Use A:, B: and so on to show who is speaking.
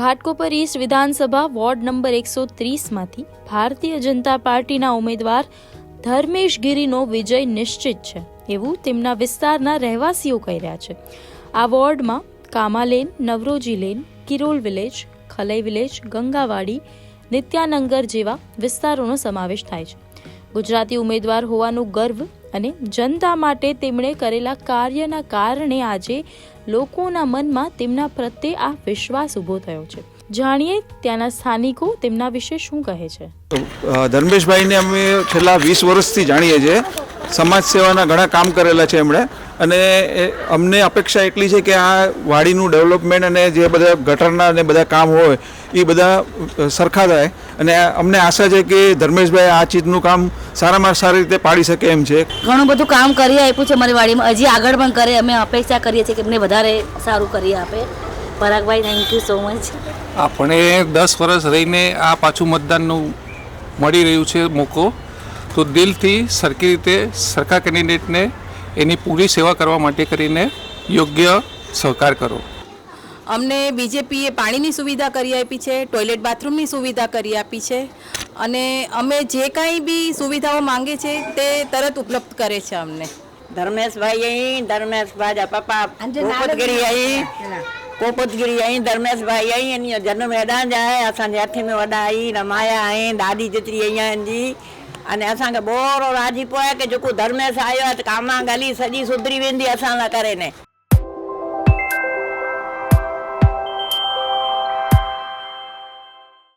A: Ghatkopar east विधानसभा ward number 130 मांथी Bharatiya Janata पार्टीना उम्मीदवार धर्मेश गिरीनो विजय निश्चित छे एवुं तेमना विस्ताરના રહેવાસીઓ કહી રહ્યા છે। આ વોર્ડમાં Kama lane, Naoroji lane, Kirol village, Khalai village, Gangawadi, Nityanagar જેવા વિસ્તારોનો સમાવેશ થાય છે। ગુજરાતી ઉમેદવાર હોવાનું ગર્વ અને જનતા માટે તેમણે કરેલા કાર્યના કારણે આજે લોકોના મનમાં તેમના પ્રત્યે આ વિશ્વાસ ઊભો થયો છે। જાણીએ ત્યાંના સ્થાનિકો તેમના વિશે શું કહે છે।
B: ધર્મેશભાઈને અમે છેલ્લા 20 વર્ષથી જાણીએ છીએ। સમાજ સેવાના ઘણા કામ કરેલા છે એમણે અને અમને અપેક્ષા એટલી છે કે આ વાડીનું ડેવલપમેન્ટ અને જે બધા ગટરના અને બધા કામ હોય એ બધા સરખા થાય અને અમને આશા છે કે ધર્મેશભાઈ આ ચીજનું કામ સારામાં સારી રીતે પાડી શકે એમ છે।
C: ઘણું બધું કામ કરી આપ્યું છે મારી વાડીમાં, હજી આગળ પણ કરે। અમે અપેક્ષા કરીએ છીએ કે એમને વધારે સારું કરી આપે। પરાગભાઈ, થેન્ક યુ સો મચ।
D: આપણે 10 વર્ષ રહીને આ પાછું મતદાનનું મળી રહ્યું છે મોકો, તો દિલથી સરખી રીતે સરખા કેન્ડિડેટને એની પૂરી સેવા કરવા માટે કરીને યોગ્ય સહકાર કરો।
E: અમને બીજેપીએ પાણીની સુવિધા કરી આપી છે, ટોયલેટ બાથરૂમની સુવિધા કરી આપી છે અને અમે જે કાંઈ બી સુવિધાઓ માંગે છે તે તરત ઉપલબ્ધ કરે છે અમને।
F: ધર્મેશભાઈ પપ્પા पोपतगिरी आई धर्मेशभाई आई इन जन्म एडा जाए असांजे हथ में वॾा आई रमाया आई ॾाढी जेतिरी आई आहिनि जी अने असांखे बोरो राजी पियो आहे कि जेको धर्मेश आयो आहे त कामा गली सॼी सुधरी वेंदी असां लाइ करे ने।